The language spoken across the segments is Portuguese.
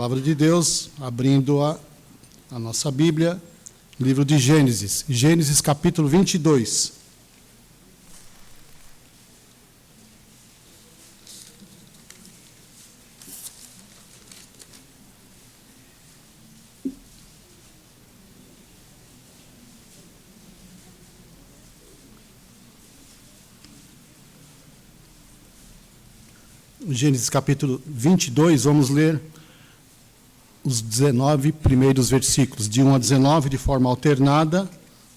Palavra de Deus, abrindo a nossa Bíblia, livro de Gênesis. Gênesis capítulo 22. Gênesis capítulo 22, vamos ler os 19 primeiros versículos, de 1 a 19, de forma alternada.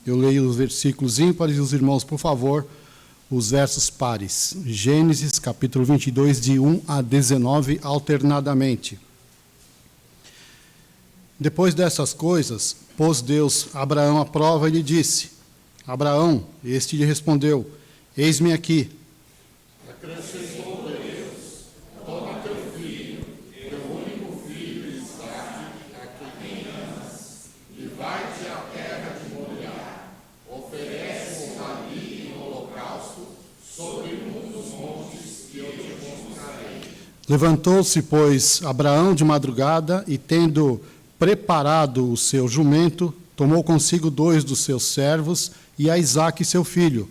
Eu leio os versículos ímpares e os irmãos, por favor, os versos pares. Gênesis, capítulo 22, de 1 a 19, alternadamente. Depois dessas coisas, pôs Deus Abraão à prova e lhe disse: Abraão, este lhe respondeu: Eis-me aqui. Levantou-se, pois, Abraão de madrugada e, tendo preparado o seu jumento, tomou consigo 2 dos seus servos e a Isaque, seu filho.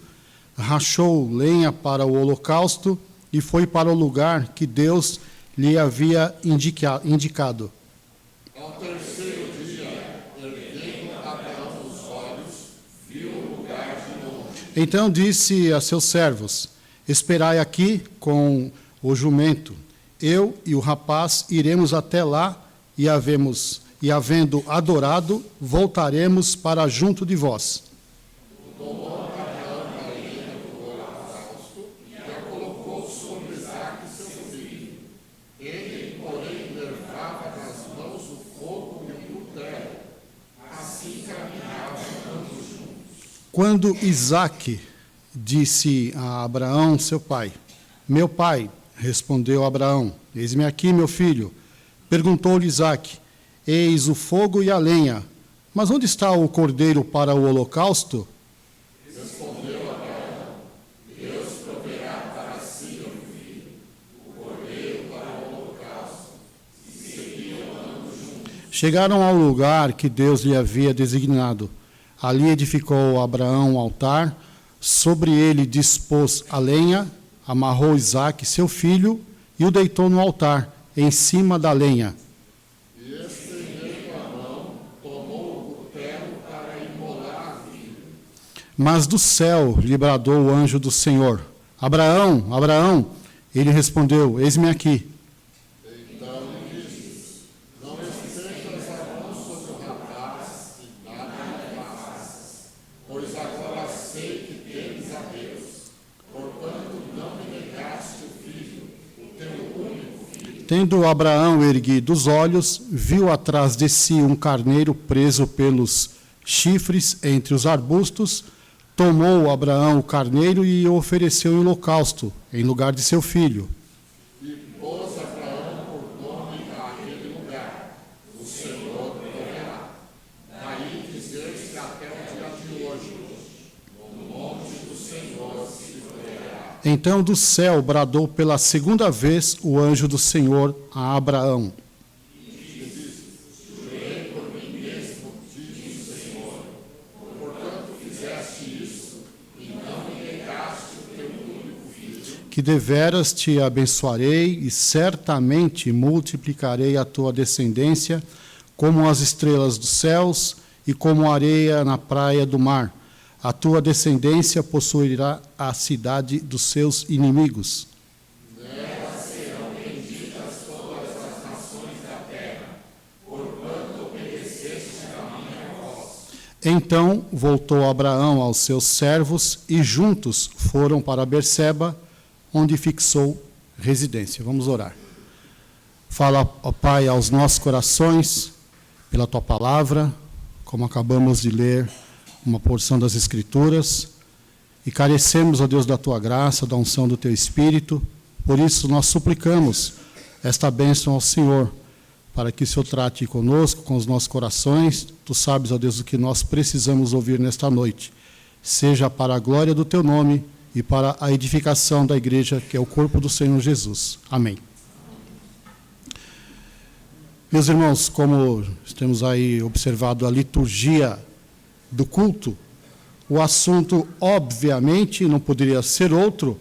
Rachou lenha para o holocausto e foi para o lugar que Deus lhe havia indicado. Ao terceiro dia, erguendo Abraão os olhos, viu o lugar de longe. Então disse a seus servos: Esperai aqui com o jumento. Eu e o rapaz iremos até lá e havendo adorado, voltaremos para junto de vós. Tomou Abraão a lenha do holocausto e a colocou sobre Isaque, seu filho. Ele, porém, levava nas mãos o fogo e o cutelo. Assim caminhavam ambos juntos. Quando Isaque disse a Abraão, seu pai: Meu pai, respondeu Abraão: Eis-me aqui, meu filho. Perguntou-lhe Isaque: Eis o fogo e a lenha, mas onde está o cordeiro para o holocausto? Respondeu Abraão: Deus proverá para si um filho, o cordeiro para o holocausto. E seguiam andando juntos. Chegaram ao lugar que Deus lhe havia designado. Ali edificou Abraão um altar, sobre ele dispôs a lenha, amarrou Isaque, seu filho, e o deitou no altar, em cima da lenha. E estendendo a mão, tomou o cutelo para imolar a vida. Mas do céu lhe bradou o anjo do Senhor: Abraão, Abraão. Ele respondeu: Eis-me aqui. Então lhe disse: Não estendas a mão sobre o rapaz e nada lhe faças, pois agora sei que temes a Deus, porquanto não me negaste o filho, o teu único filho. Tendo Abraão erguido os olhos, viu atrás de si um carneiro preso pelos chifres entre os arbustos. Tomou Abraão o carneiro e o ofereceu em holocausto, em lugar de seu filho. E pôs Abraão por nome àquele lugar: O Senhor proverá. Daí dizer-se até o dia de hoje: No monte do Senhor se proverá. Então do céu bradou pela segunda vez o anjo do Senhor a Abraão. Jurei por mim mesmo, diz o Senhor, porquanto fizeste isso e não me negaste o teu único filho, Que deveras te abençoarei e certamente multiplicarei a tua descendência como as estrelas dos céus e como a areia na praia do mar. A tua descendência possuirá a cidade dos seus inimigos. nela serão benditas todas as nações da terra, porquanto obedeceste a minha voz. Então voltou Abraão aos seus servos e juntos foram para Berseba, onde fixou residência. Vamos orar. Fala, ó Pai, aos nossos corações, pela Tua palavra, como acabamos de ler uma porção das Escrituras, e carecemos, ó Deus, da Tua graça, da unção do Teu Espírito. Por isso nós suplicamos esta bênção ao Senhor, para que o Senhor trate conosco, com os nossos corações. Tu sabes, ó Deus, o que nós precisamos ouvir nesta noite. Seja para a glória do Teu nome e para a edificação da igreja, que é o corpo do Senhor Jesus. Amém. Meus irmãos, como temos aí observado a liturgia do culto, o assunto, obviamente, não poderia ser outro,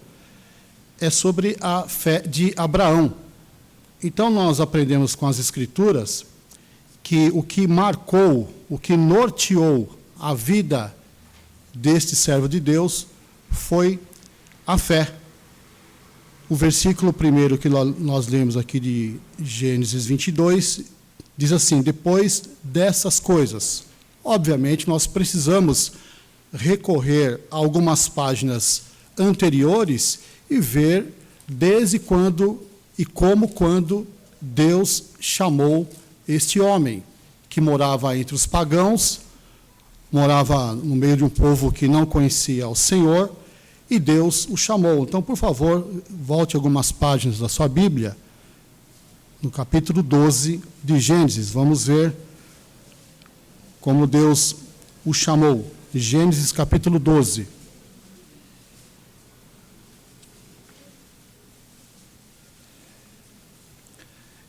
é sobre a fé de Abraão. Então, nós aprendemos com as Escrituras que o que marcou, o que norteou a vida deste servo de Deus foi a fé. O versículo primeiro que nós lemos aqui de Gênesis 22, diz assim: depois dessas coisas. Obviamente, nós precisamos recorrer a algumas páginas anteriores e ver desde quando e como quando Deus chamou este homem, que morava entre os pagãos, morava no meio de um povo que não conhecia o Senhor, e Deus o chamou. Então, por favor, volte algumas páginas da sua Bíblia, no capítulo 12 de Gênesis. Vamos ver como Deus o chamou. Gênesis, capítulo 12.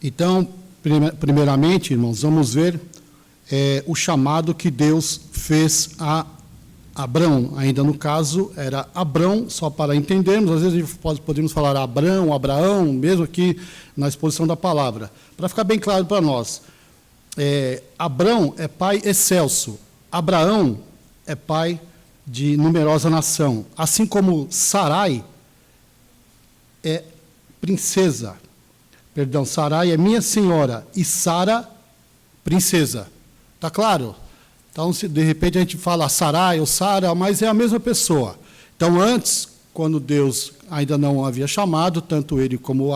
Então, primeiramente, irmãos, vamos ver o chamado que Deus fez a Abrão. Ainda no caso, era Abrão, só para entendermos. Às vezes podemos falar Abrão, Abraão, mesmo aqui na exposição da palavra. Para ficar bem claro para nós, Abrão é pai excelso, Abraão é pai de numerosa nação. Assim como Sarai é princesa. Perdão, Sarai é minha senhora e Sara, princesa. Está claro? Então, se de repente a gente fala Sarai ou Sara, mas é a mesma pessoa. Então, antes, quando Deus ainda não havia chamado, tanto ele como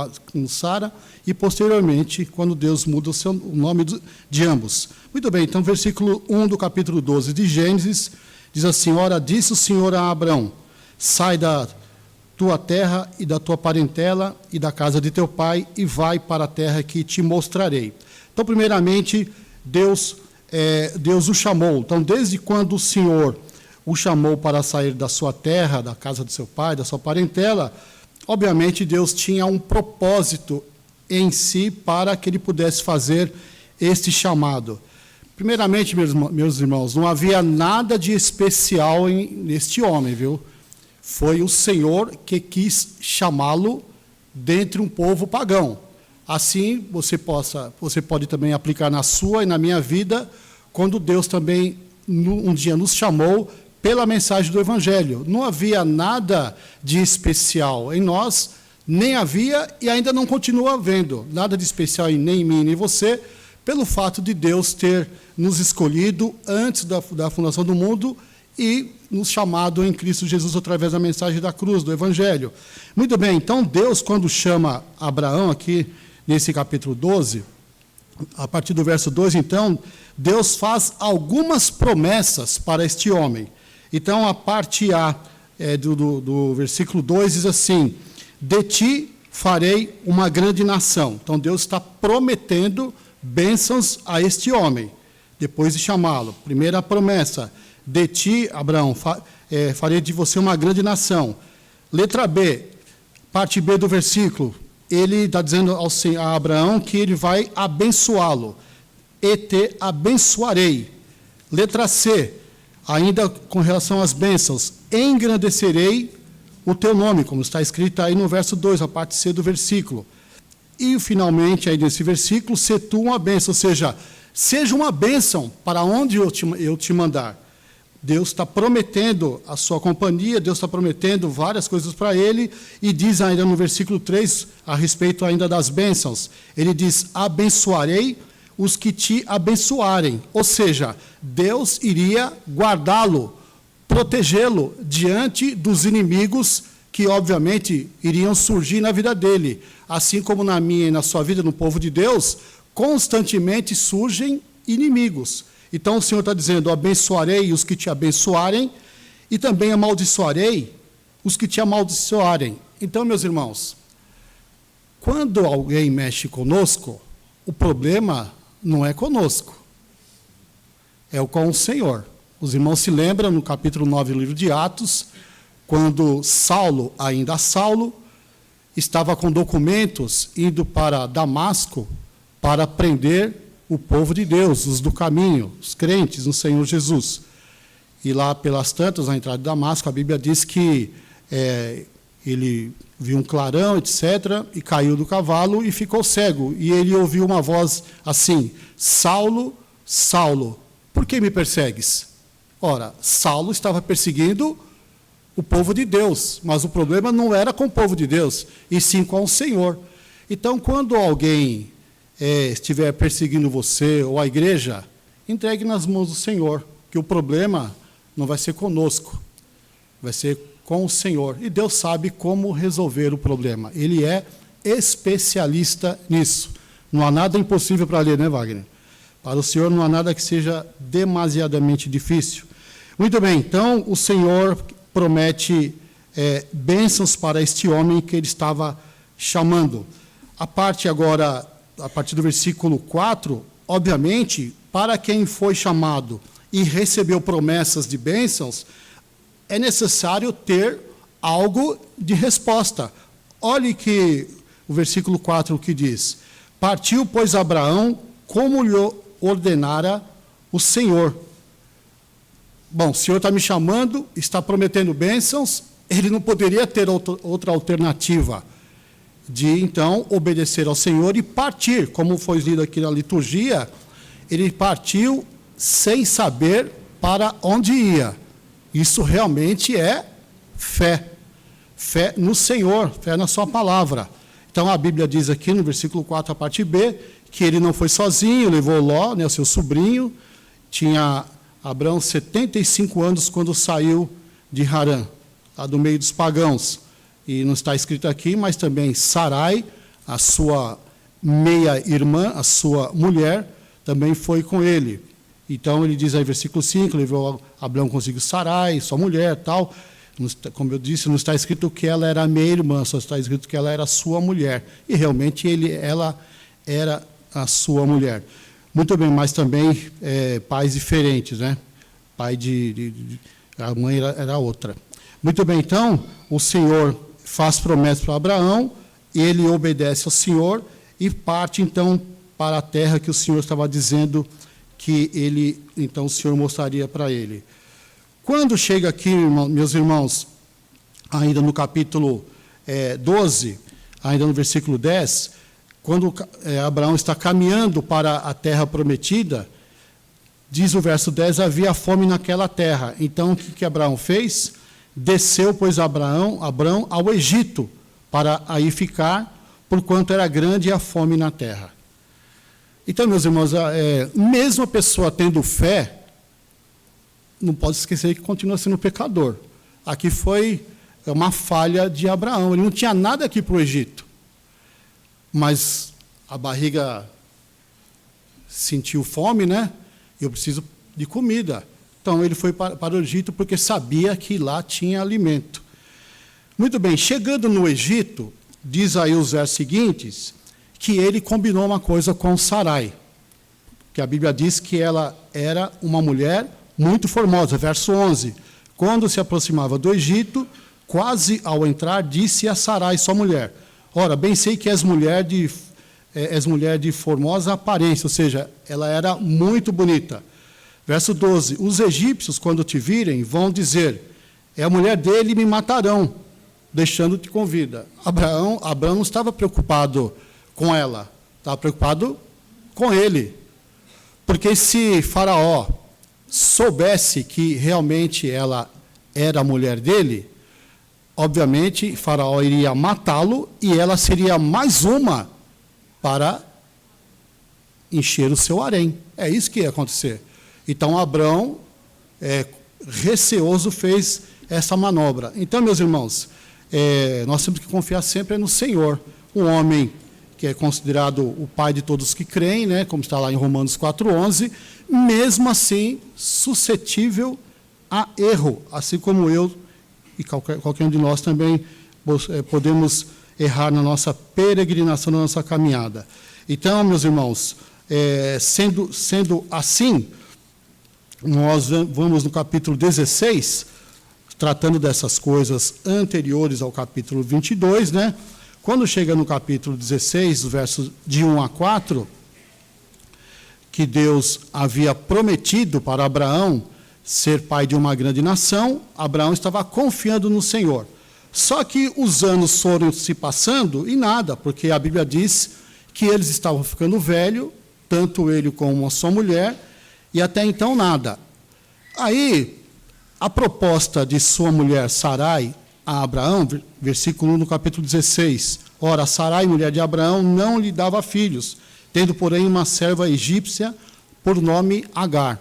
Sara, e posteriormente, quando Deus muda o nome de ambos. Muito bem, então, versículo 1 do capítulo 12 de Gênesis, diz assim: ora, disse o Senhor a Abrão: sai da tua terra e da tua parentela e da casa de teu pai e vai para a terra que te mostrarei. Então, primeiramente, Deus o chamou. Então, desde quando o Senhor o chamou para sair da sua terra, da casa do seu pai, da sua parentela, obviamente Deus tinha um propósito em si para que ele pudesse fazer este chamado. Primeiramente, meus irmãos, não havia nada de especial neste homem, viu? Foi o Senhor que quis chamá-lo dentre um povo pagão. Assim, você pode também aplicar na sua e na minha vida, quando Deus também um dia nos chamou pela mensagem do Evangelho. Não havia nada de especial em nós, nem havia e ainda não continua havendo nada de especial nem em mim nem em você, pelo fato de Deus ter nos escolhido antes da fundação do mundo e nos chamado em Cristo Jesus através da mensagem da cruz, do Evangelho. Muito bem, então Deus, quando chama Abraão aqui, nesse capítulo 12, a partir do verso 2, então, Deus faz algumas promessas para este homem. Então, a parte A do versículo 2 diz assim: de ti farei uma grande nação. Então, Deus está prometendo bênçãos a este homem, depois de chamá-lo. Primeira promessa: de ti, Abraão, farei de você uma grande nação. Letra B, parte B do versículo, ele está dizendo a Abraão que ele vai abençoá-lo. E te abençoarei. Letra C, ainda com relação às bênçãos, engrandecerei o teu nome, como está escrito aí no verso 2, a parte C do versículo. E, finalmente, aí nesse versículo, se tu uma bênção, ou seja uma bênção para onde eu te mandar. Deus está prometendo a sua companhia, Deus está prometendo várias coisas para ele, e diz ainda no versículo 3, a respeito ainda das bênçãos, ele diz: abençoarei os que te abençoarem. Ou seja, Deus iria guardá-lo, protegê-lo diante dos inimigos que, obviamente, iriam surgir na vida dele. Assim como na minha e na sua vida, no povo de Deus, constantemente surgem inimigos. Então o Senhor está dizendo: abençoarei os que te abençoarem e também amaldiçoarei os que te amaldiçoarem. Então, meus irmãos, quando alguém mexe conosco, o problema não é conosco, é com o Senhor. Os irmãos se lembram, no capítulo 9 do livro de Atos, quando Saulo, ainda Saulo, estava com documentos indo para Damasco para prender o povo de Deus, os do caminho, os crentes no Senhor Jesus. E lá pelas tantas, na entrada de Damasco, a Bíblia diz que ele viu um clarão, etc., e caiu do cavalo e ficou cego. E ele ouviu uma voz assim: Saulo, Saulo, por que me persegues? Ora, Saulo estava perseguindo o povo de Deus, mas o problema não era com o povo de Deus, e sim com o Senhor. Então, quando alguém estiver perseguindo você ou a igreja, entregue nas mãos do Senhor, que o problema não vai ser conosco, vai ser com o Senhor. E Deus sabe como resolver o problema. Ele é especialista nisso. Não há nada impossível para ele, né, Wagner? Para o Senhor não há nada que seja demasiadamente difícil. Muito bem, então o Senhor promete bênçãos para este homem que ele estava chamando. A parte agora, a partir do versículo 4, obviamente, para quem foi chamado e recebeu promessas de bênçãos, é necessário ter algo de resposta. Olhe que o versículo 4 que diz: Partiu, pois, Abraão, como lhe ordenara o Senhor. Bom, o Senhor está me chamando, está prometendo bênçãos, ele não poderia ter outra alternativa de, então, obedecer ao Senhor e partir. Como foi lido aqui na liturgia, ele partiu sem saber para onde ia. Isso realmente é fé. Fé no Senhor, fé na sua palavra. Então, a Bíblia diz aqui no versículo 4, a parte B, que ele não foi sozinho, levou Ló, né, o seu sobrinho. Tinha Abraão 75 anos quando saiu de Harã, lá do meio dos pagãos. E não está escrito aqui, mas também Sarai, a sua meia-irmã, a sua mulher, também foi com ele. Então, ele diz aí, versículo 5, levou Abraão consigo Sarai, sua mulher, tal. Como eu disse, não está escrito que ela era meia-irmã, só está escrito que ela era sua mulher. E, realmente, ela era a sua mulher. Muito bem, mas também pais diferentes, né? Pai a mãe era outra. Muito bem, então, o Senhor faz promessas para Abraão, ele obedece ao Senhor e parte, então, para a terra que o Senhor estava dizendo que ele, então, o Senhor mostraria para ele. Quando chega aqui, meus irmãos, ainda no capítulo 12, ainda no versículo 10, quando Abraão está caminhando para a terra prometida, diz o verso 10, havia fome naquela terra. Então, o que Abraão fez? Desceu, pois, Abraão ao Egito, para aí ficar, porquanto era grande a fome na terra. Então, meus irmãos, mesmo a pessoa tendo fé, não pode esquecer que continua sendo pecador. Aqui foi uma falha de Abraão. Ele não tinha nada aqui para o Egito. Mas a barriga sentiu fome, né? Eu preciso de comida. Então, ele foi para o Egito porque sabia que lá tinha alimento. Muito bem, chegando no Egito, diz aí os versos seguintes, que ele combinou uma coisa com Sarai, que a Bíblia diz que ela era uma mulher muito formosa. Verso 11, quando se aproximava do Egito, quase ao entrar, disse a Sarai, sua mulher, ora, bem sei que és mulher de formosa aparência, ou seja, ela era muito bonita. Verso 12, os egípcios, quando te virem, vão dizer, é a mulher dele e me matarão, deixando-te com vida. Abraão não estava preocupado com ela, estava preocupado com ele. Porque se Faraó soubesse que realmente ela era a mulher dele, obviamente Faraó iria matá-lo e ela seria mais uma para encher o seu harém. É isso que ia acontecer. Então, Abraão, receoso, fez essa manobra. Então, meus irmãos, nós temos que confiar sempre no Senhor. Um homem que é considerado o pai de todos que creem, né, como está lá em Romanos 4:11, mesmo assim suscetível a erro, assim como eu e qualquer um de nós também podemos errar na nossa peregrinação, na nossa caminhada. Então, meus irmãos, sendo assim, nós vamos no capítulo 16, tratando dessas coisas anteriores ao capítulo 22, né? Quando chega no capítulo 16, versos de 1 a 4, que Deus havia prometido para Abraão ser pai de uma grande nação, Abraão estava confiando no Senhor. Só que os anos foram se passando e nada, porque a Bíblia diz que eles estavam ficando velhos, tanto ele como a sua mulher, e até então nada. Aí, a proposta de sua mulher Sarai a Abraão, versículo 1 no capítulo 16. Ora, Sarai, mulher de Abraão, não lhe dava filhos, tendo, porém, uma serva egípcia por nome Agar.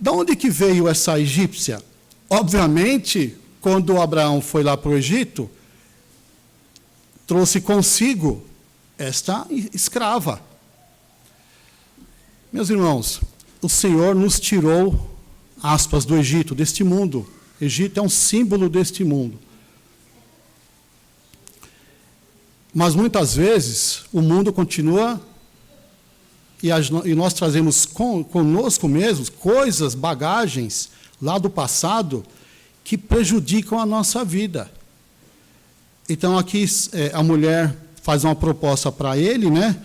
De onde que veio essa egípcia? Obviamente, quando Abraão foi lá para o Egito, trouxe consigo esta escrava. Meus irmãos, o Senhor nos tirou, aspas, do Egito, deste mundo. O Egito é um símbolo deste mundo. Mas muitas vezes o mundo continua e nós trazemos conosco mesmos coisas, bagagens lá do passado que prejudicam a nossa vida. Então aqui a mulher faz uma proposta para ele, né?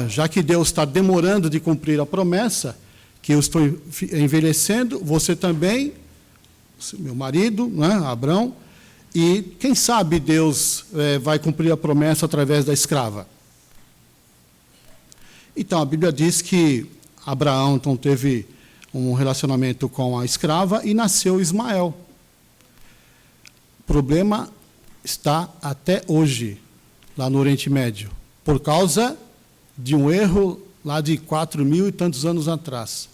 Já que Deus está demorando de cumprir a promessa, que eu estou envelhecendo, você também, meu marido, né, Abrão, e quem sabe Deus vai cumprir a promessa através da escrava. Então a Bíblia diz que Abraão então teve um relacionamento com a escrava e nasceu Ismael. O problema está até hoje, lá no Oriente Médio, por causa de um erro lá de 4.000 e tantos anos atrás,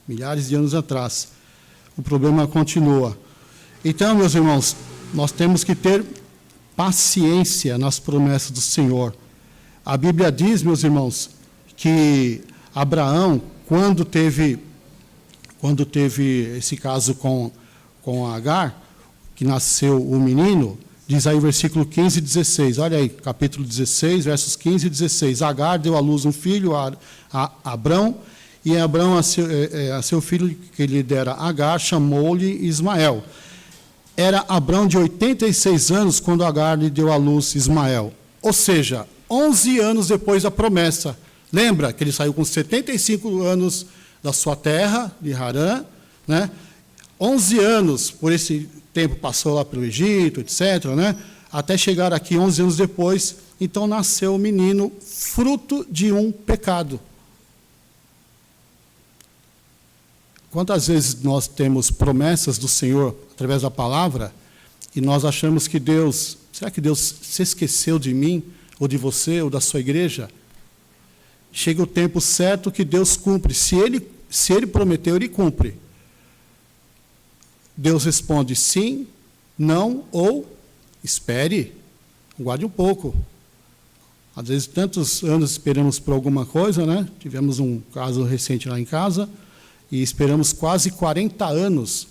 milhares de anos atrás. O problema continua. Então, meus irmãos, nós temos que ter paciência nas promessas do Senhor. A Bíblia diz, meus irmãos, que Abraão, quando teve esse caso com Agar, que nasceu o menino, diz aí o versículo 15 e 16, olha aí, capítulo 16, versos 15 e 16. Agar deu à luz um filho a Abrão, e Abrão a seu filho que lhe dera Agar, chamou-lhe Ismael. Era Abrão de 86 anos quando Agar lhe deu à luz Ismael. Ou seja, 11 anos depois da promessa. Lembra que ele saiu com 75 anos da sua terra, de Harã, né? 11 anos, por esse tempo passou lá pelo Egito, etc., né? Até chegar aqui 11 anos depois, então nasceu o menino fruto de um pecado. Quantas vezes nós temos promessas do Senhor através da palavra e nós achamos que Deus, será que Deus se esqueceu de mim, ou de você, ou da sua igreja? Chega o tempo certo que Deus cumpre. Se ele prometeu, ele cumpre. Deus responde sim, não, ou espere, guarde um pouco. Às vezes, tantos anos esperamos por alguma coisa, né? Tivemos um caso recente lá em casa, e esperamos quase 40 anos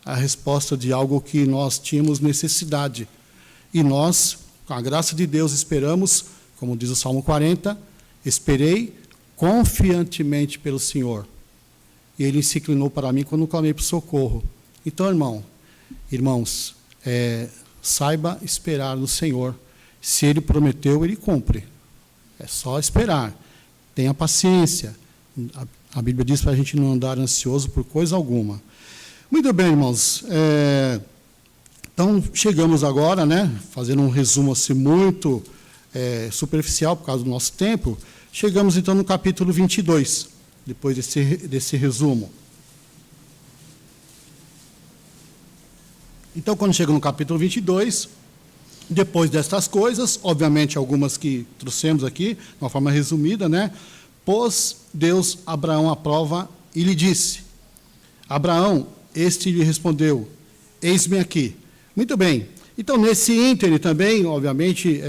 a resposta de algo que nós tínhamos necessidade. E nós, com a graça de Deus, esperamos, como diz o Salmo 40, esperei confiantemente pelo Senhor. E Ele se inclinou para mim quando clamei por socorro. Então, irmãos, saiba esperar no Senhor. Se Ele prometeu, Ele cumpre. É só esperar. Tenha paciência. A Bíblia diz para a gente não andar ansioso por coisa alguma. Muito bem, irmãos. Então, chegamos agora, né, fazendo um resumo assim, muito superficial por causa do nosso tempo, chegamos então no capítulo 22, depois desse resumo. Então, quando chega no capítulo 22, depois destas coisas, obviamente algumas que trouxemos aqui, de uma forma resumida, né, pôs Deus Abraão à prova e lhe disse, Abraão, este lhe respondeu, eis-me aqui. Muito bem. Então, nesse ínterim também, obviamente,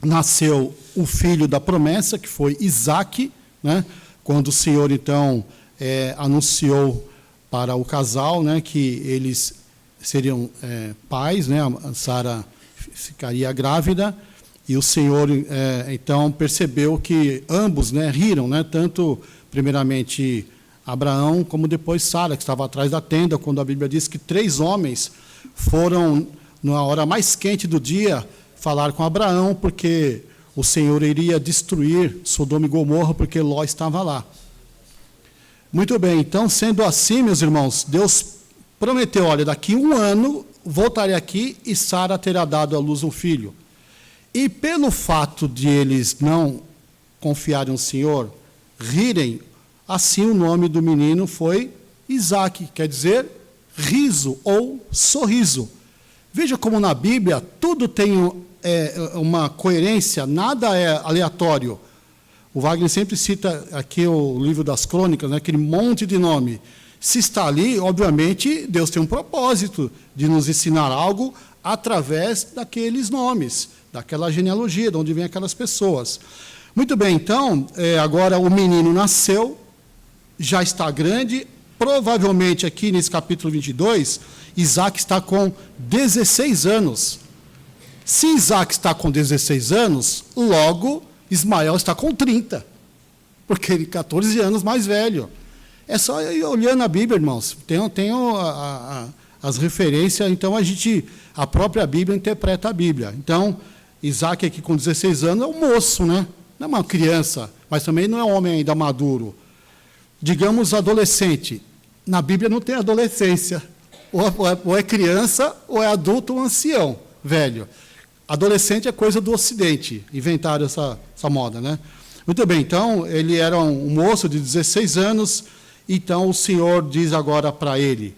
nasceu o filho da promessa, que foi Isaque, né, quando o Senhor, então, anunciou para o casal, né, que eles seriam pais, né, a Sara ficaria grávida, e o Senhor, então, percebeu que ambos, né, riram, né, tanto, primeiramente, Abraão, como depois Sara, que estava atrás da tenda, quando a Bíblia diz que 3 homens foram, na hora mais quente do dia, falar com Abraão, porque o Senhor iria destruir Sodoma e Gomorra, porque Ló estava lá. Muito bem, então, sendo assim, meus irmãos, Deus prometeu, olha, daqui 1 ano voltarei aqui e Sara terá dado à luz um filho. E pelo fato de eles não confiarem no Senhor, rirem, assim o nome do menino foi Isaque, quer dizer riso ou sorriso. Veja como na Bíblia tudo tem uma coerência, nada é aleatório. O Wagner sempre cita aqui o livro das crônicas, né, aquele monte de nome. Se está ali, obviamente, Deus tem um propósito de nos ensinar algo através daqueles nomes, daquela genealogia, de onde vêm aquelas pessoas. Muito bem, então, agora o menino nasceu, já está grande, provavelmente aqui nesse capítulo 22, Isaque está com 16 anos. Se Isaque está com 16 anos, logo Ismael está com 30, porque ele é 14 anos mais velho. É só ir olhando a Bíblia, irmãos. Tem as referências, então a própria Bíblia interpreta a Bíblia. Então, Isaque aqui com 16 anos é um moço, né? Não é uma criança, mas também não é um homem ainda maduro. Digamos adolescente. Na Bíblia não tem adolescência. Ou é criança, ou é adulto ou ancião, velho. Adolescente é coisa do Ocidente, inventaram essa moda, né? Muito bem, então, ele era um moço de 16 anos, então o Senhor diz agora para ele,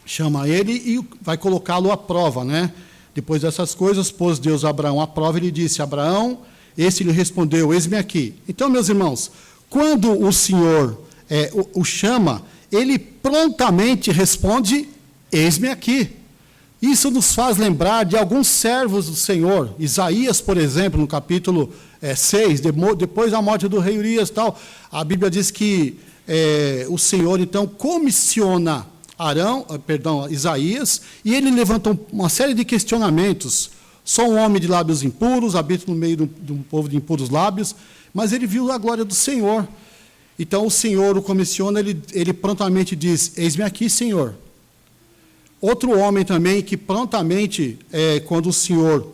chama ele e vai colocá-lo à prova, né? Depois dessas coisas, pôs Deus a Abraão à prova e lhe disse, Abraão, esse lhe respondeu, eis-me aqui. Então, meus irmãos, quando o Senhor o chama, ele prontamente responde, eis-me aqui. Isso nos faz lembrar de alguns servos do Senhor. Isaías, por exemplo, no capítulo 6, depois da morte do rei Urias, a Bíblia diz que o Senhor, então, comissiona Isaías, e ele levanta uma série de questionamentos. Sou um homem de lábios impuros, habito no meio de um povo de impuros lábios, mas ele viu a glória do Senhor. Então, o Senhor o comissiona, ele prontamente diz, eis-me aqui, Senhor. Outro homem também que prontamente, quando o Senhor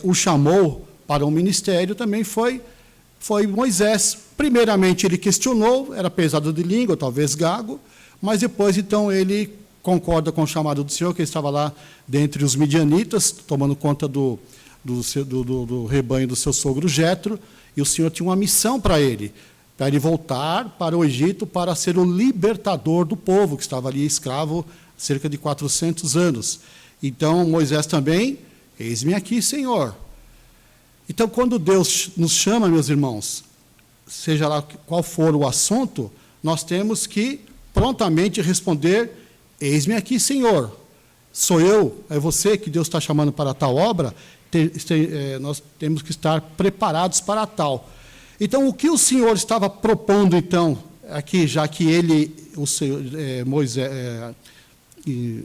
o chamou para o ministério, também foi Moisés. Primeiramente ele questionou, era pesado de língua, talvez gago, mas depois então ele concorda com o chamado do Senhor, que ele estava lá dentre os midianitas, tomando conta do rebanho do seu sogro Jetro, e o Senhor tinha uma missão para ele voltar para o Egito para ser o libertador do povo, que estava ali escravo cerca de 400 anos. Então, Moisés também, eis-me aqui, Senhor. Então, quando Deus nos chama, meus irmãos, seja lá qual for o assunto, nós temos que prontamente responder, eis-me aqui, Senhor. Sou eu, é você que Deus está chamando para tal obra, nós temos que estar preparados para tal. Então, o que o Senhor estava propondo, então, aqui, já que o Senhor, Moisés... E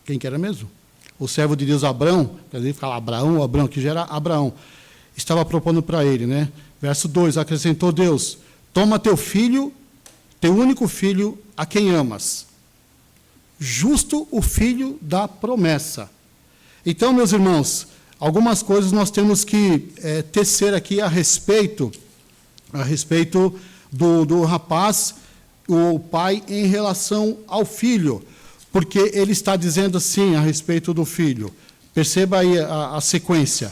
quem que era mesmo? O servo de Deus Abraão, quer dizer, fala Abraão, que já era Abraão, estava propondo para ele, né? Verso 2, acrescentou Deus, toma teu filho, teu único filho, a quem amas, justo o filho da promessa. Então, meus irmãos, algumas coisas nós temos que tecer aqui a respeito do rapaz, o pai, em relação ao filho. Porque ele está dizendo assim a respeito do filho. Perceba aí a sequência.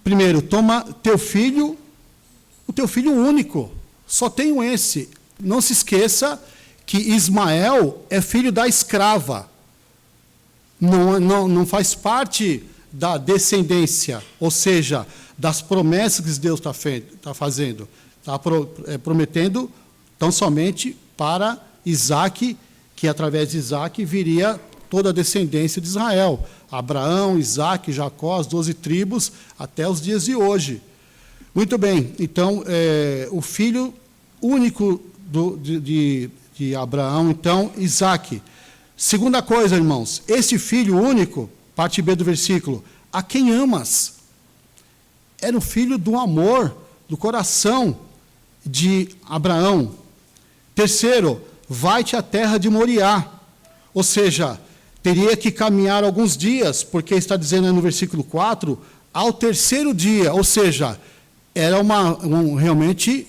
Primeiro, toma teu filho, o teu filho único. Só tenho esse. Não se esqueça que Ismael é filho da escrava. Não faz parte da descendência, ou seja, das promessas que Deus está fazendo. Está prometendo tão somente para Isaque, que através de Isaque viria toda a descendência de Israel. Abraão, Isaque, Jacó, as 12 tribos, até os dias de hoje. Muito bem, então, o filho único de Abraão, então, Isaque. Segunda coisa, irmãos, esse filho único, parte B do versículo, a quem amas? Era o filho do amor, do coração de Abraão. Terceiro, vai-te à terra de Moriá. Ou seja, teria que caminhar alguns dias, porque está dizendo no versículo 4, ao terceiro dia, ou seja, era realmente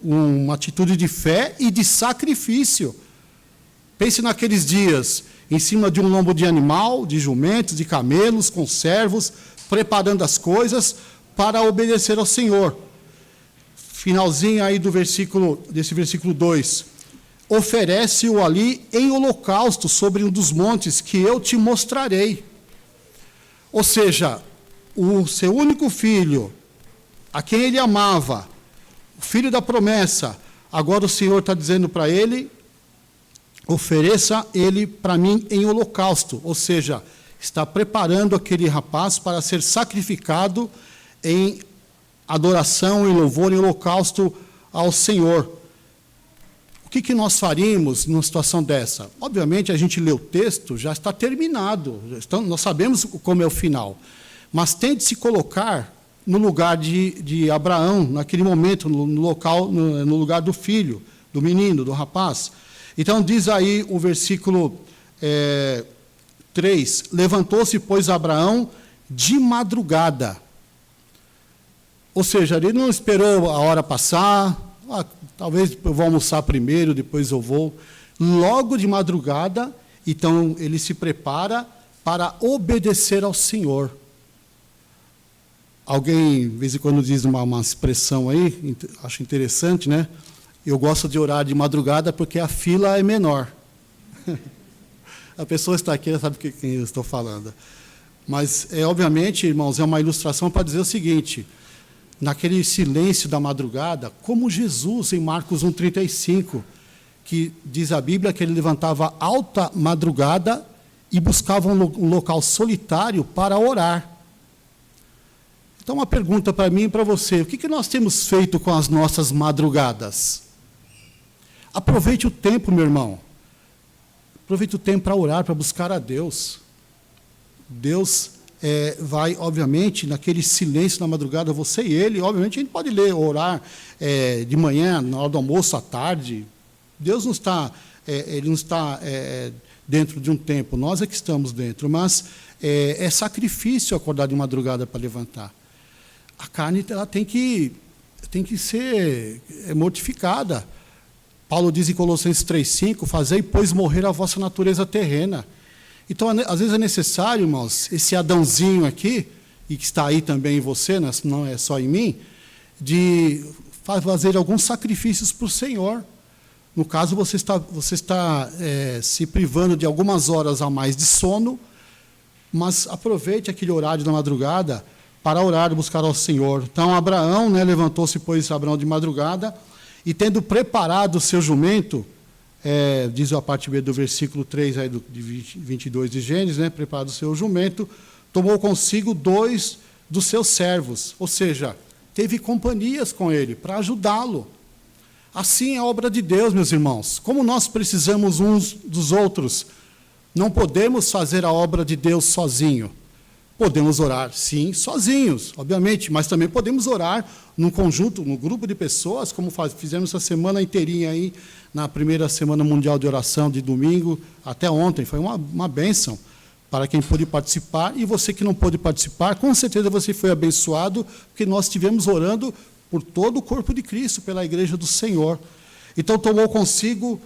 uma atitude de fé e de sacrifício. Pense naqueles dias, em cima de um lombo de animal, de jumentos, de camelos, com servos, preparando as coisas para obedecer ao Senhor. Finalzinho aí desse versículo 2. Oferece-o ali em holocausto sobre um dos montes que eu te mostrarei. Ou seja, o seu único filho, a quem ele amava, o filho da promessa, agora o Senhor está dizendo para ele, ofereça ele para mim em holocausto. Ou seja, está preparando aquele rapaz para ser sacrificado em adoração, em louvor, em holocausto ao Senhor. O que nós faríamos numa situação dessa? Obviamente, a gente lê o texto, já está terminado, nós sabemos como é o final. Mas tente se colocar no lugar de Abraão, naquele momento, no lugar do filho, do menino, do rapaz. Então, diz aí o versículo 3, levantou-se, pois, Abraão de madrugada. Ou seja, ele não esperou a hora passar, talvez eu vou almoçar primeiro, depois eu vou. Logo de madrugada, então ele se prepara para obedecer ao Senhor. Alguém, de vez em quando, diz uma expressão aí, acho interessante, né? Eu gosto de orar de madrugada porque a fila é menor. A pessoa está aqui, ela sabe quem eu estou falando. Mas, obviamente, irmãos, é uma ilustração para dizer o seguinte: naquele silêncio da madrugada, como Jesus, em Marcos 1,35, que diz a Bíblia que ele levantava alta madrugada e buscava um local solitário para orar. Então, uma pergunta para mim e para você: o que nós temos feito com as nossas madrugadas? Aproveite o tempo, meu irmão. Aproveite o tempo para orar, para buscar a Deus. Deus vai, obviamente, naquele silêncio na madrugada, você e ele, obviamente, a gente pode ler, orar de manhã, na hora do almoço, à tarde. Deus não está, ele não está dentro de um tempo, nós é que estamos dentro, mas é sacrifício acordar de madrugada para levantar. A carne ela tem que ser mortificada. Paulo diz em Colossenses 3,5, fazei, pois, morrer a vossa natureza terrena. Então, às vezes é necessário, irmãos, esse Adãozinho aqui, e que está aí também em você, não é só em mim, de fazer alguns sacrifícios para o Senhor. No caso, você está se privando de algumas horas a mais de sono, mas aproveite aquele horário da madrugada para orar e buscar ao Senhor. Então, Abraão, levantou-se, pois, Abraão de madrugada, e tendo preparado o seu jumento, diz a parte B do versículo 3 aí de 22 de Gênesis, preparado o seu jumento, tomou consigo 2 dos seus servos, ou seja, teve companhias com ele para ajudá-lo. Assim é a obra de Deus, meus irmãos. Como nós precisamos uns dos outros, não podemos fazer a obra de Deus sozinho. Podemos orar, sim, sozinhos, obviamente, mas também podemos orar num conjunto, num grupo de pessoas, como fizemos essa semana inteirinha aí, na primeira Semana Mundial de Oração, de domingo até ontem. Foi uma bênção para quem pôde participar, e você que não pôde participar, com certeza você foi abençoado, porque nós estivemos orando por todo o corpo de Cristo, pela igreja do Senhor. Então, tomou consigo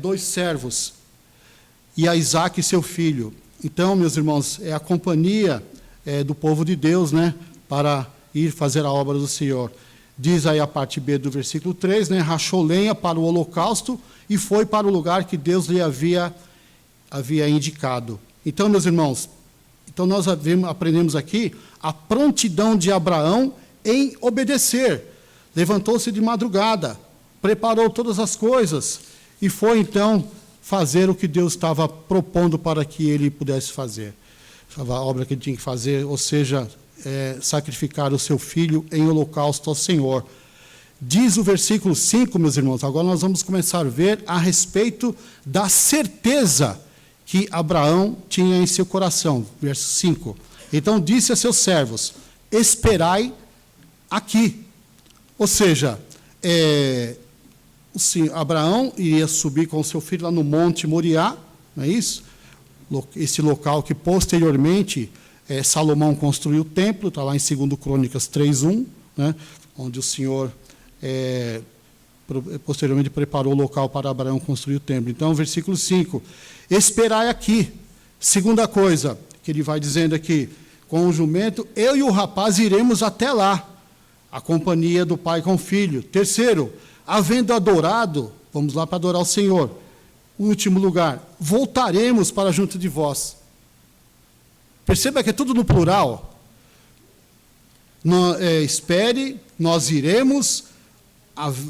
2 servos, e a Isaque, seu filho. Então, meus irmãos, é a companhia do povo de Deus, para ir fazer a obra do Senhor. Diz aí a parte B do versículo 3, rachou lenha para o holocausto e foi para o lugar que Deus lhe havia indicado. Então, meus irmãos, nós aprendemos aqui a prontidão de Abraão em obedecer. Levantou-se de madrugada, preparou todas as coisas e foi, então, fazer o que Deus estava propondo para que ele pudesse fazer. A obra que ele tinha que fazer, ou seja, sacrificar o seu filho em holocausto ao Senhor. Diz o versículo 5, meus irmãos, agora nós vamos começar a ver a respeito da certeza que Abraão tinha em seu coração. Verso 5. Então disse a seus servos, esperai aqui. Ou seja, Abraão iria subir com o seu filho lá no Monte Moriá, não é isso? Esse local que posteriormente Salomão construiu o templo, está lá em 2 Crônicas 3:1, né, onde o Senhor posteriormente preparou o local para Abraão construir o templo. Então, versículo 5, esperai aqui. Segunda coisa que ele vai dizendo aqui, com o jumento, eu e o rapaz iremos até lá, a companhia do pai com o filho. Terceiro, havendo adorado, vamos lá para adorar o Senhor. Último lugar, voltaremos para junto de vós. Perceba que é tudo no plural. Espere, nós iremos,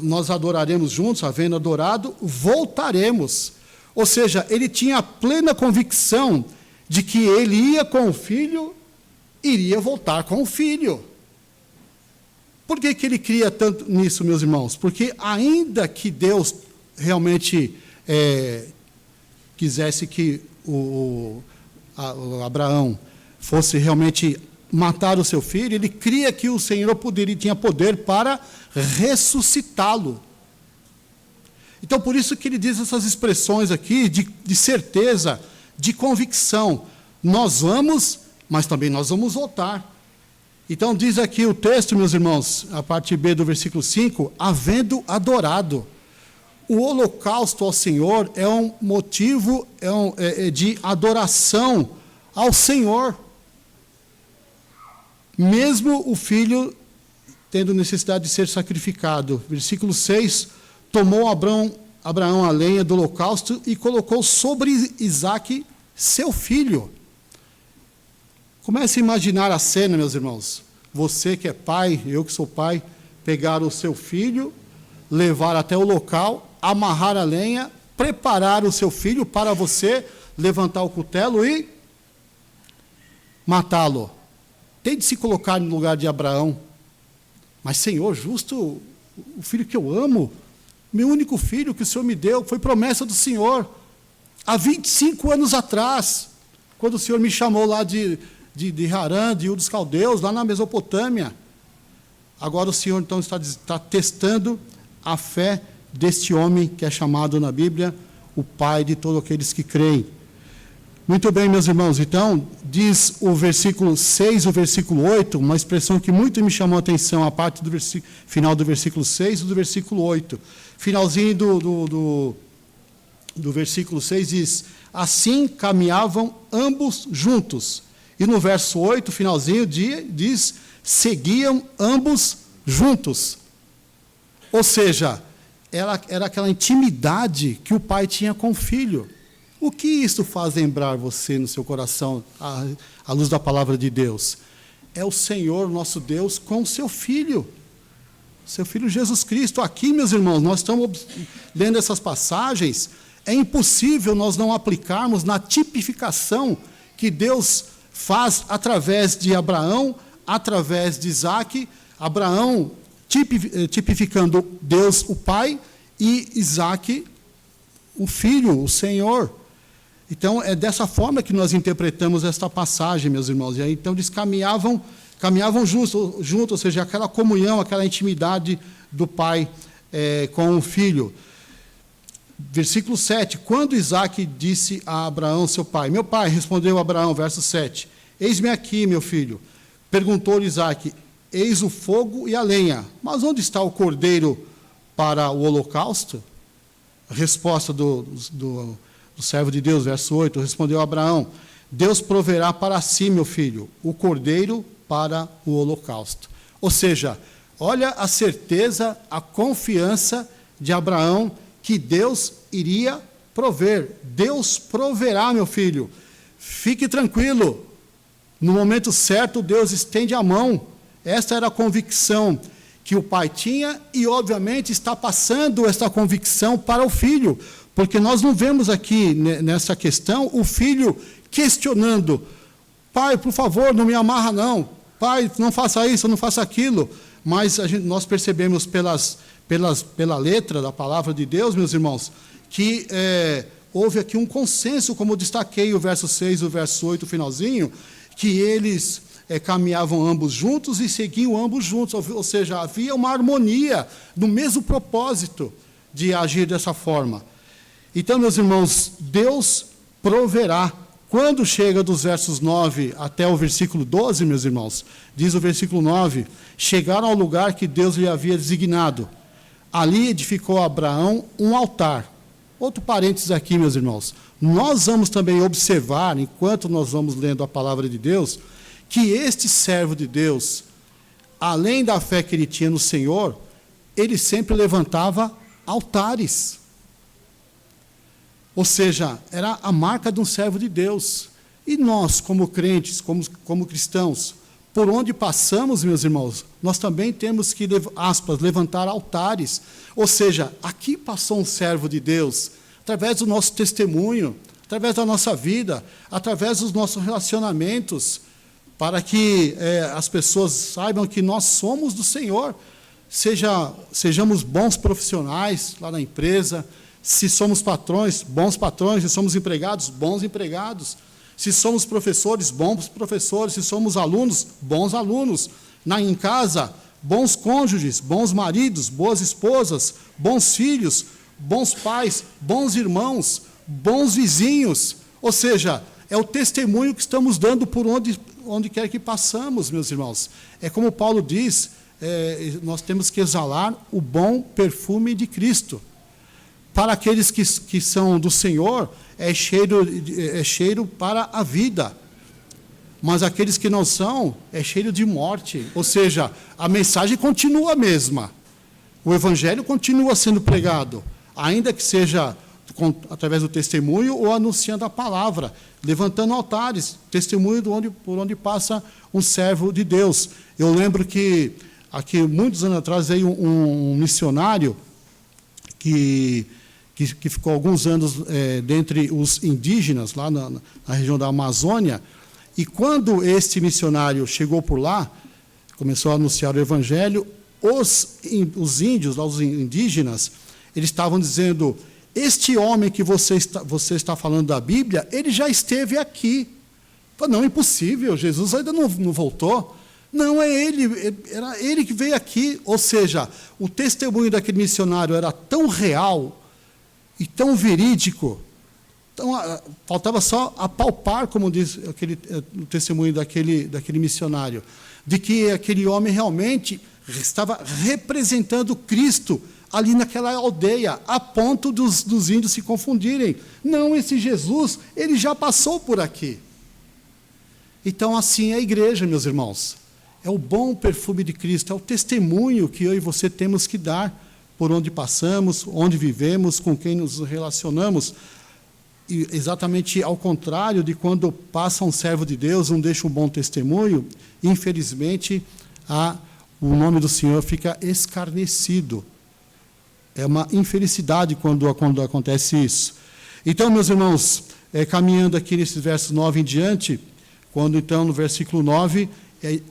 nós adoraremos juntos, havendo adorado, voltaremos. Ou seja, ele tinha a plena convicção de que ele ia com o filho, iria voltar com o filho. Por que ele cria tanto nisso, meus irmãos? Porque ainda que Deus realmente quisesse que Abraão fosse realmente matar o seu filho, ele cria que o Senhor tinha poder para ressuscitá-lo. Então, por isso que ele diz essas expressões aqui de certeza, de convicção. Nós vamos, mas também nós vamos voltar. Então, diz aqui o texto, meus irmãos, a parte B do versículo 5, havendo adorado. O holocausto ao Senhor é um motivo de adoração ao Senhor. Mesmo o filho tendo necessidade de ser sacrificado. Versículo 6, tomou Abraão a lenha do holocausto e colocou sobre Isaque, seu filho. Comece a imaginar a cena, meus irmãos. Você que é pai, eu que sou pai, pegar o seu filho, levar até o local, amarrar a lenha, preparar o seu filho para você levantar o cutelo e matá-lo. Tente se colocar no lugar de Abraão. Mas, Senhor, justo o filho que eu amo, meu único filho que o Senhor me deu, foi promessa do Senhor. Há 25 anos atrás, quando o Senhor me chamou lá de Harã, de Ur dos Caldeus, lá na Mesopotâmia. Agora o Senhor, então, está testando a fé deste homem que é chamado na Bíblia o pai de todos aqueles que creem. Muito bem, meus irmãos, então, diz o versículo 6, o versículo 8, uma expressão que muito me chamou a atenção, a parte do final do versículo 6 e do versículo 8. Finalzinho do versículo 6 diz, assim caminhavam ambos juntos. E no verso 8, finalzinho, diz, seguiam ambos juntos. Ou seja, era aquela intimidade que o pai tinha com o filho. O que isso faz lembrar você no seu coração, à luz da palavra de Deus? É o Senhor, nosso Deus, com o seu Filho Jesus Cristo. Aqui, meus irmãos, nós estamos lendo essas passagens, é impossível nós não aplicarmos na tipificação que Deus faz através de Abraão, através de Isaque, Abraão tipificando Deus, o Pai, e Isaque, o Filho, o Senhor. Então, é dessa forma que nós interpretamos esta passagem, meus irmãos. E aí, então, eles caminhavam juntos, ou seja, aquela comunhão, aquela intimidade do pai com o filho. Versículo 7, quando Isaque disse a Abraão, seu pai, meu pai, respondeu Abraão, verso 7, eis-me aqui, meu filho. Perguntou-lhe Isaque, eis o fogo e a lenha, mas onde está o cordeiro para o holocausto? A resposta do servo de Deus, verso 8, respondeu Abraão, Deus proverá para si, meu filho, o cordeiro para o holocausto. Ou seja, olha a certeza, a confiança de Abraão que Deus iria prover. Deus proverá, meu filho. Fique tranquilo. No momento certo, Deus estende a mão. Esta era a convicção que o pai tinha e, obviamente, está passando esta convicção para o filho. Porque nós não vemos aqui, nessa questão, o filho questionando, pai, por favor, não me amarra não, pai, não faça isso, não faça aquilo, mas nós percebemos pela letra da palavra de Deus, meus irmãos, que houve aqui um consenso, como eu destaquei o verso 6 e o verso 8, o finalzinho, que eles caminhavam ambos juntos e seguiam ambos juntos, ou seja, havia uma harmonia no mesmo propósito de agir dessa forma. Então, meus irmãos, Deus proverá Quando chega dos versos 9 até o versículo 12, meus irmãos, diz o versículo 9, chegaram ao lugar que Deus lhe havia designado. Ali edificou Abraão um altar. Outro parênteses aqui, meus irmãos. Nós vamos também observar, enquanto nós vamos lendo a palavra de Deus, que este servo de Deus, além da fé que ele tinha no Senhor, ele sempre levantava altares. Ou seja, era a marca de um servo de Deus. E nós, como crentes, como cristãos, por onde passamos, meus irmãos, nós também temos que, aspas, levantar altares. Ou seja, aqui passou um servo de Deus, através do nosso testemunho, através da nossa vida, através dos nossos relacionamentos, para que as pessoas saibam que nós somos do Senhor. Sejamos bons profissionais lá na empresa, se somos patrões, bons patrões, se somos empregados, bons empregados, se somos professores, bons professores, se somos alunos, bons alunos, em casa, bons cônjuges, bons maridos, boas esposas, bons filhos, bons pais, bons irmãos, bons vizinhos. Ou seja, é o testemunho que estamos dando por onde quer que passamos, meus irmãos. É como Paulo diz, nós temos que exalar o bom perfume de Cristo. Para aqueles que são do Senhor, é cheiro para a vida. Mas aqueles que não são, é cheiro de morte. Ou seja, a mensagem continua a mesma. O Evangelho continua sendo pregado, ainda que seja através do testemunho ou anunciando a palavra, levantando altares, testemunho por onde passa um servo de Deus. Eu lembro que, aqui, muitos anos atrás, veio um missionário que ficou alguns anos dentre os indígenas, lá na região da Amazônia, e quando este missionário chegou por lá, começou a anunciar o Evangelho, os índios, os indígenas, eles estavam dizendo, este homem que você está falando da Bíblia, ele já esteve aqui. Falei, não, impossível, Jesus ainda não voltou. Não, é ele, era ele que veio aqui. Ou seja, o testemunho daquele missionário era tão real e tão verídico, então, faltava só apalpar, como diz o testemunho daquele missionário, de que aquele homem realmente estava representando Cristo ali naquela aldeia, a ponto dos índios se confundirem. Não, esse Jesus, ele já passou por aqui. Então, assim é a igreja, meus irmãos. É o bom perfume de Cristo, é o testemunho que eu e você temos que dar por onde passamos, onde vivemos, com quem nos relacionamos. E exatamente ao contrário de quando passa um servo de Deus, não deixa um bom testemunho, infelizmente, o nome do Senhor fica escarnecido. É uma infelicidade quando acontece isso. Então, meus irmãos, caminhando aqui nesses versos 9 em diante, quando então no versículo 9,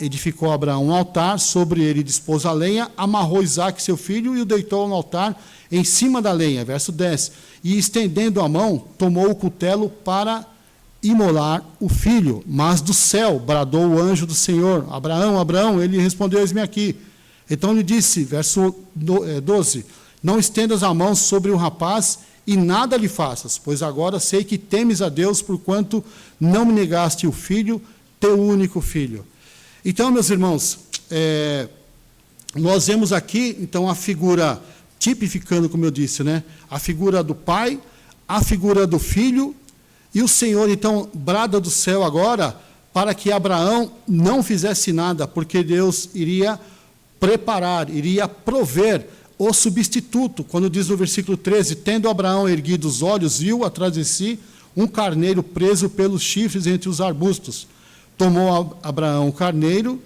edificou Abraão um altar, sobre ele dispôs a lenha, amarrou Isaque, seu filho, e o deitou no altar em cima da lenha. Verso 10. E estendendo a mão, tomou o cutelo para imolar o filho. Mas do céu bradou o anjo do Senhor, Abraão, Abraão, ele respondeu, eis-me aqui. Então lhe disse, verso 12, não estendas a mão sobre o rapaz e nada lhe faças, pois agora sei que temes a Deus, porquanto não me negaste o filho, teu único filho. Então, meus irmãos, nós vemos aqui, então, a figura, tipificando, como eu disse, né, a figura do pai, a figura do filho, e o Senhor, então, brada do céu agora, para que Abraão não fizesse nada, porque Deus iria preparar, iria prover o substituto. Quando diz no versículo 13, tendo Abraão erguido os olhos, viu atrás de si um carneiro preso pelos chifres entre os arbustos. Tomou Abraão o carneiro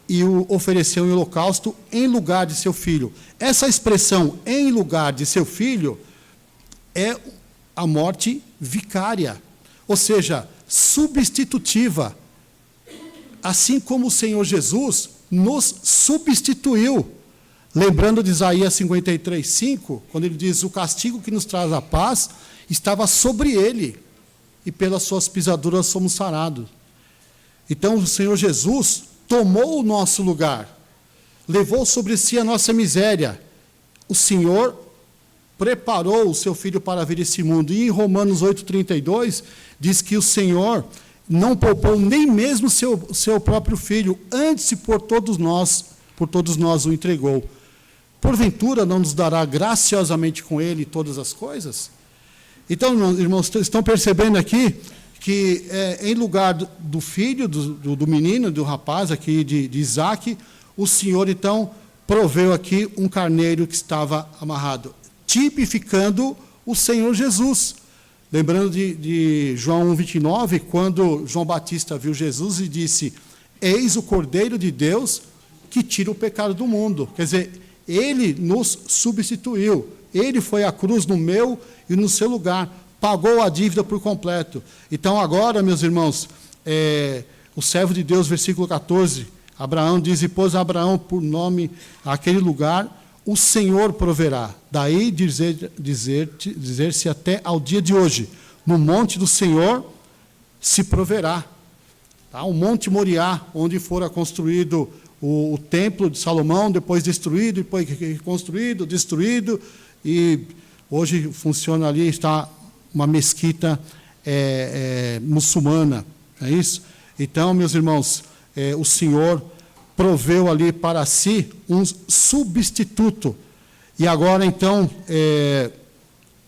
e o ofereceu em holocausto em lugar de seu filho. Essa expressão, em lugar de seu filho, é a morte vicária, ou seja, substitutiva. Assim como o Senhor Jesus nos substituiu. Lembrando de Isaías 53:5, quando ele diz, o castigo que nos traz a paz estava sobre ele, e pelas suas pisaduras somos sarados. Então, o Senhor Jesus tomou o nosso lugar, levou sobre si a nossa miséria. O Senhor preparou o seu Filho para vir a esse mundo. E em Romanos 8,32, diz que o Senhor não poupou nem mesmo seu próprio Filho, antes por todos nós o entregou. Porventura não nos dará graciosamente com Ele todas as coisas? Então, irmãos, estão percebendo aqui que em lugar do filho, do menino, do rapaz aqui de Isaac, o Senhor então proveu aqui um carneiro que estava amarrado, tipificando o Senhor Jesus. Lembrando de João 1,29, quando João Batista viu Jesus e disse: eis o Cordeiro de Deus que tira o pecado do mundo. Quer dizer, ele nos substituiu. Ele foi à cruz no meu e no seu lugar. Pagou a dívida por completo. Então agora, meus irmãos, o servo de Deus, versículo 14, Abraão diz: e pôs Abraão por nome aquele lugar, o Senhor proverá. Daí dizer-se até ao dia de hoje, no monte do Senhor se proverá. Tá? O monte Moriá, onde fora construído o templo de Salomão, depois destruído, depois reconstruído, destruído, e hoje funciona ali, está uma mesquita muçulmana, é isso? Então, meus irmãos, o Senhor proveu ali para si um substituto. E agora, então,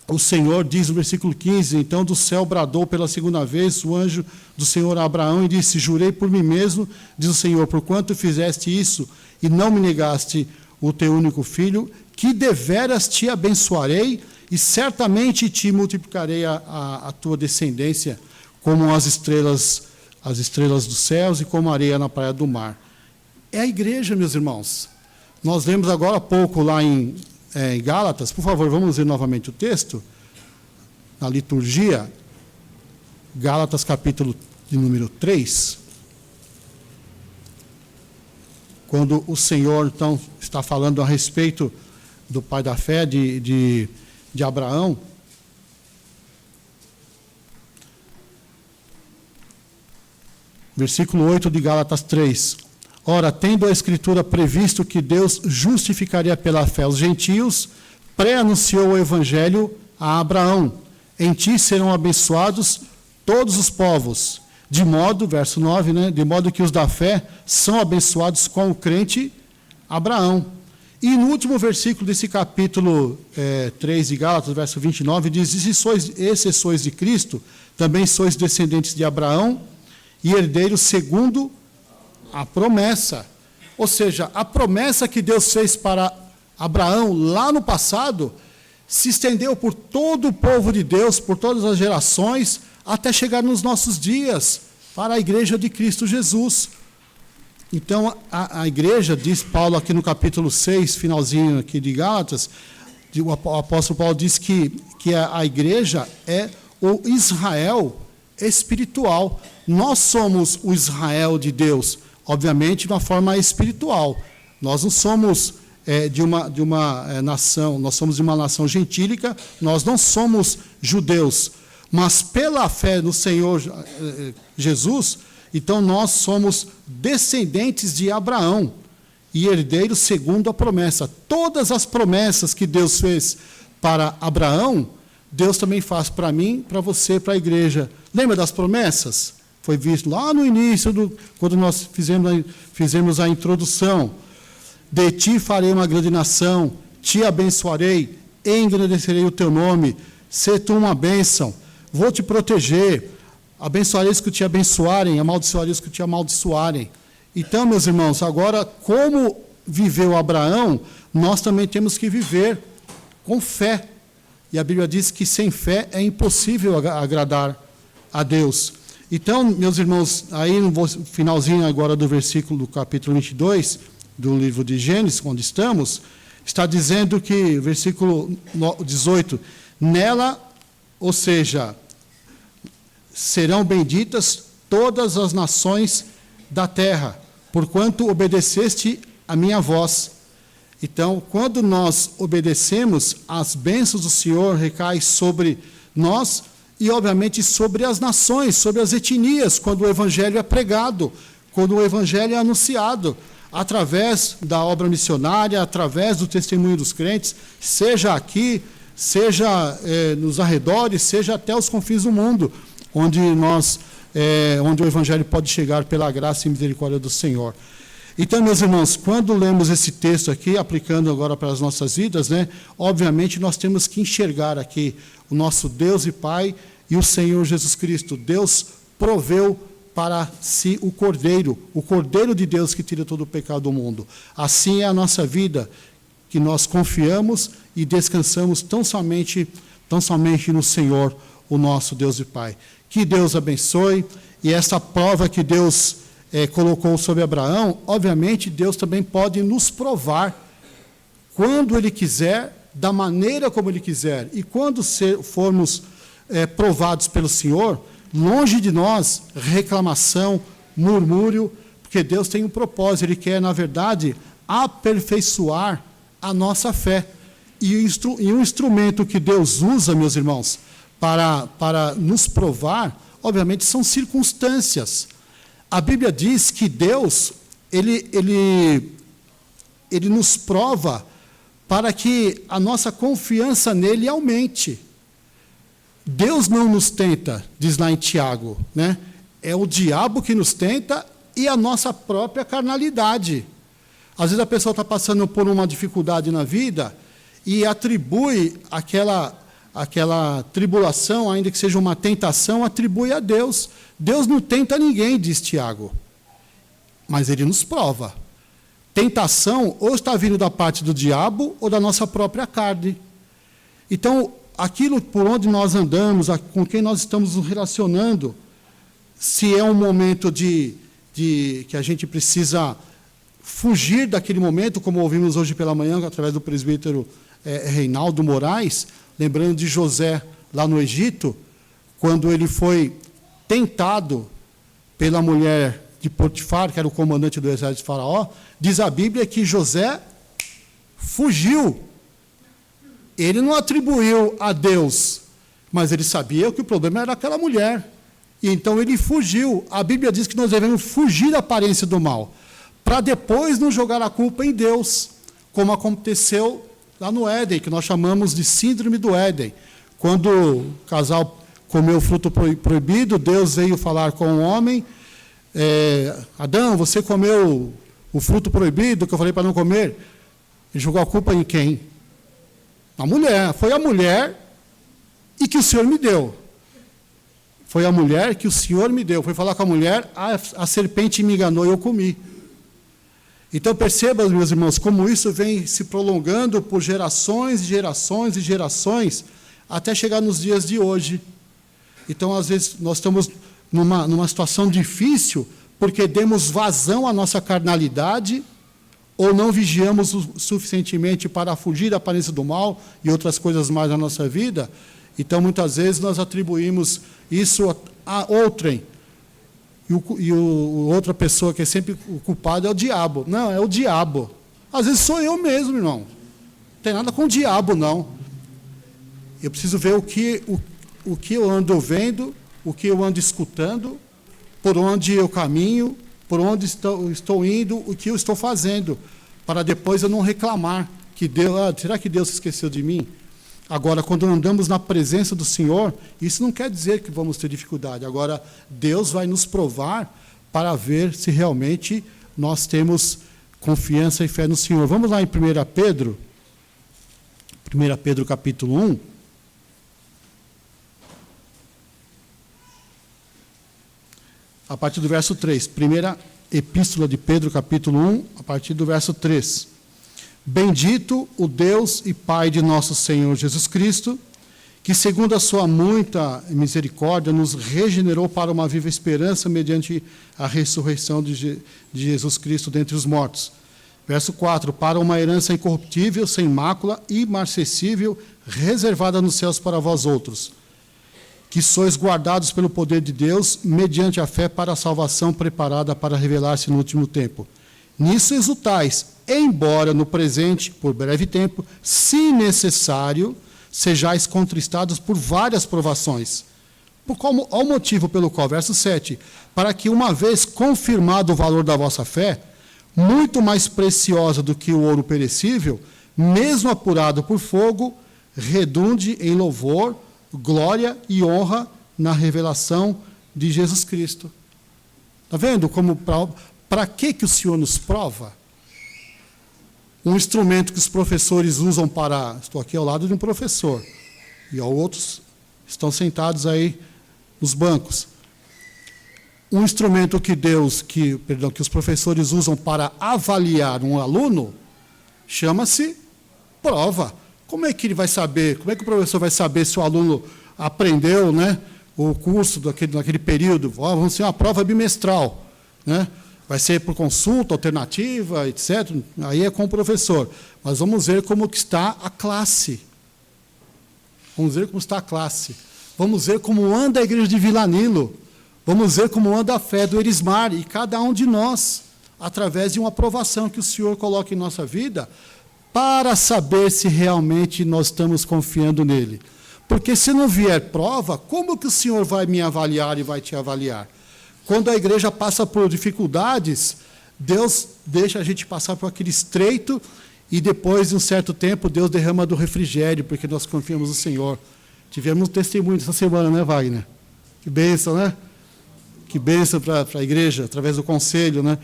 o Senhor diz no versículo 15, então do céu bradou pela segunda vez o anjo do Senhor a Abraão e disse: jurei por mim mesmo, diz o Senhor, porquanto fizeste isso e não me negaste o teu único filho, que deveras te abençoarei e certamente te multiplicarei a tua descendência como as estrelas dos céus e como a areia na praia do mar. É a igreja, meus irmãos. Nós lemos agora há pouco lá em Gálatas, por favor, vamos ler novamente o texto, na liturgia, Gálatas capítulo de número 3, quando o Senhor, então, está falando a respeito do pai da fé, de Abraão. Versículo 8 de Gálatas 3. Ora, tendo a Escritura previsto que Deus justificaria pela fé os gentios, pré-anunciou o Evangelho a Abraão: em ti serão abençoados todos os povos, de modo, verso 9, né, de modo que os da fé são abençoados com o crente Abraão. E no último versículo desse capítulo 3 de Gálatas, verso 29, diz: e se sois de Cristo, também sois descendentes de Abraão e herdeiros segundo a promessa. Ou seja, a promessa que Deus fez para Abraão lá no passado se estendeu por todo o povo de Deus, por todas as gerações, até chegar nos nossos dias, para a igreja de Cristo Jesus. Então, a igreja, diz Paulo aqui no capítulo 6, finalzinho aqui de Gálatas, o apóstolo Paulo diz que a igreja é o Israel espiritual. Nós somos o Israel de Deus, obviamente de uma forma espiritual. Nós não somos de uma nação, nós somos de uma nação gentílica, nós não somos judeus, mas pela fé no Senhor Jesus, então nós somos descendentes de Abraão e herdeiros segundo a promessa. Todas as promessas que Deus fez para Abraão, Deus também faz para mim, para você, para a igreja. Lembra das promessas? Foi visto lá no início, quando nós fizemos a introdução. De ti farei uma grande nação, te abençoarei, engrandecerei o teu nome, sê tu uma bênção, vou te proteger, abençoarei os que te abençoarem, amaldiçoarei os que te amaldiçoarem. Então, meus irmãos, agora, como viveu Abraão, nós também temos que viver com fé. E a Bíblia diz que sem fé é impossível agradar a Deus. Então, meus irmãos, aí no finalzinho agora do versículo do capítulo 22, do livro de Gênesis, onde estamos, está dizendo que, versículo 18, nela, ou seja, serão benditas todas as nações da terra, porquanto obedeceste a minha voz. Então, quando nós obedecemos, as bênçãos do Senhor recaem sobre nós e, obviamente, sobre as nações, sobre as etnias, quando o Evangelho é pregado, quando o Evangelho é anunciado, através da obra missionária, através do testemunho dos crentes, seja aqui, seja nos arredores, seja até os confins do mundo, onde o Evangelho pode chegar pela graça e misericórdia do Senhor. Então, meus irmãos, quando lemos esse texto aqui, aplicando agora para as nossas vidas, obviamente nós temos que enxergar aqui o nosso Deus e Pai e o Senhor Jesus Cristo. Deus proveu para si o Cordeiro de Deus que tira todo o pecado do mundo. Assim é a nossa vida, que nós confiamos e descansamos tão somente no Senhor, o nosso Deus e Pai. Que Deus abençoe, e essa prova que Deus colocou sobre Abraão, obviamente Deus também pode nos provar quando Ele quiser, da maneira como Ele quiser, e quando formos provados pelo Senhor, longe de nós reclamação, murmúrio, porque Deus tem um propósito, Ele quer, na verdade, aperfeiçoar a nossa fé. E um instrumento que Deus usa, meus irmãos, para nos provar, obviamente, são circunstâncias. A Bíblia diz que Deus, Ele nos prova para que a nossa confiança nele aumente. Deus não nos tenta, diz lá em Tiago, é o diabo que nos tenta e a nossa própria carnalidade. Às vezes a pessoa está passando por uma dificuldade na vida e atribui aquela tribulação, ainda que seja uma tentação, atribui a Deus. Deus não tenta ninguém, diz Tiago, mas Ele nos prova. Tentação ou está vindo da parte do diabo ou da nossa própria carne. Então, aquilo por onde nós andamos, com quem nós estamos nos relacionando, se é um momento que a gente precisa fugir daquele momento, como ouvimos hoje pela manhã, através do presbítero Reinaldo Moraes, lembrando de José lá no Egito, quando ele foi tentado pela mulher de Potifar, que era o comandante do exército de Faraó, diz a Bíblia que José fugiu. Ele não atribuiu a Deus, mas ele sabia que o problema era aquela mulher. E então ele fugiu. A Bíblia diz que nós devemos fugir da aparência do mal, para depois não jogar a culpa em Deus, como aconteceu lá no Éden, que nós chamamos de síndrome do Éden. Quando o casal comeu o fruto proibido, Deus veio falar com o homem, Adão, você comeu o fruto proibido que eu falei para não comer? Ele jogou a culpa em quem? A mulher. Foi a mulher e que o Senhor me deu. Foi a mulher que o Senhor me deu. Foi falar com a mulher, a serpente me enganou e eu comi. Então perceba, meus irmãos, como isso vem se prolongando por gerações e gerações e gerações, até chegar nos dias de hoje. Então, às vezes, nós estamos numa situação difícil, porque demos vazão à nossa carnalidade, ou não vigiamos o suficientemente para fugir da aparência do mal e outras coisas mais na nossa vida. Então, muitas vezes, nós atribuímos isso a outrem. E outra pessoa que é sempre o culpado é o diabo. Não, é o diabo. Às vezes sou eu mesmo, irmão. Não tem nada com o diabo, não. Eu preciso ver o que eu ando vendo, o que eu ando escutando, por onde eu caminho, por onde estou indo, o que eu estou fazendo, para depois eu não reclamar que Deus, será que Deus se esqueceu de mim? Agora, quando andamos na presença do Senhor, isso não quer dizer que vamos ter dificuldade. Agora, Deus vai nos provar para ver se realmente nós temos confiança e fé no Senhor. Vamos lá em 1 Pedro. 1 Pedro capítulo 1. A partir do verso 3. Primeira epístola de Pedro, capítulo 1, a partir do verso 3. Bendito o Deus e Pai de nosso Senhor Jesus Cristo, que segundo a sua muita misericórdia nos regenerou para uma viva esperança mediante a ressurreição de Jesus Cristo dentre os mortos. Verso 4, para uma herança incorruptível, sem mácula, imarcessível, reservada nos céus para vós outros, que sois guardados pelo poder de Deus, mediante a fé para a salvação preparada para revelar-se no último tempo. Nisso exultais, embora no presente, por breve tempo, se necessário, sejais contristados por várias provações. Ao motivo pelo qual, verso 7, para que uma vez confirmado o valor da vossa fé, muito mais preciosa do que o ouro perecível, mesmo apurado por fogo, redunde em louvor, glória e honra na revelação de Jesus Cristo. Está vendo como para que o Senhor nos prova? Um instrumento que os professores usam para... Estou aqui ao lado de um professor, e outros estão sentados aí nos bancos. Um instrumento que os professores usam para avaliar um aluno chama-se prova. Como é que ele vai saber, como é que o professor vai saber se o aluno aprendeu, né, o curso naquele período? Vamos ser uma prova bimestral, né? Vai ser por consulta, alternativa, etc. Aí é com o professor. Mas vamos ver como que está a classe. Vamos ver como está a classe. Vamos ver como anda a igreja de Vila Nilo. Vamos ver como anda a fé do Erismar. E cada um de nós, através de uma aprovação que o Senhor coloca em nossa vida, para saber se realmente nós estamos confiando nele. Porque se não vier prova, como que o Senhor vai me avaliar e vai te avaliar? Quando a igreja passa por dificuldades, Deus deixa a gente passar por aquele estreito e depois de um certo tempo Deus derrama do refrigério, porque nós confiamos no Senhor. Tivemos um testemunho essa semana, né, Wagner? Que bênção, né? Que bênção para a igreja, através do conselho, né?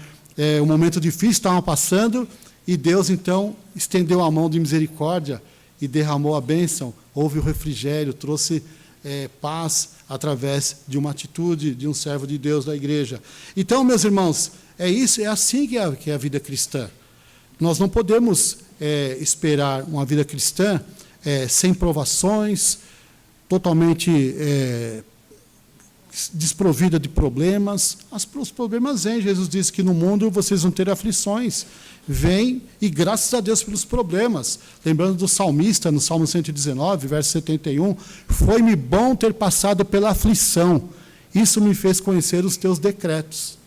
Um momento difícil estava passando e Deus, então, estendeu a mão de misericórdia e derramou a bênção. Houve o refrigério, trouxe paz através de uma atitude de um servo de Deus da igreja. Então, meus irmãos, é assim que é a vida cristã. Nós não podemos esperar uma vida cristã sem provações, totalmente desprovida de problemas. Os problemas vêm. Jesus disse que no mundo vocês vão ter aflições. Vem, e graças a Deus pelos problemas. Lembrando do salmista, no Salmo 119, verso 71, foi-me bom ter passado pela aflição, isso me fez conhecer os teus decretos.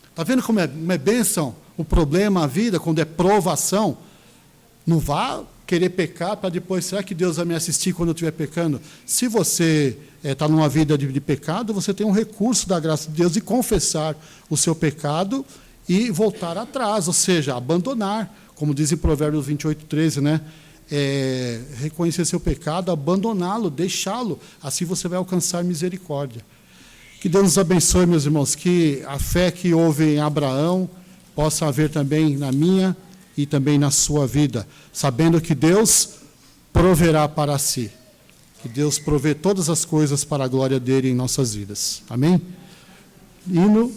Está vendo como é bênção o problema, a vida, quando é provação? Não vá querer pecar para depois, será que Deus vai me assistir quando eu estiver pecando? Se você está numa vida de pecado, você tem um recurso da graça de Deus de confessar o seu pecado e voltar atrás, ou seja, abandonar, como diz em Provérbios 28:13, né? Reconhecer seu pecado, abandoná-lo, deixá-lo, assim você vai alcançar misericórdia. Que Deus nos abençoe, meus irmãos, que a fé que houve em Abraão possa haver também na minha e também na sua vida, sabendo que Deus proverá para si, que Deus provê todas as coisas para a glória dele em nossas vidas. Amém? Hino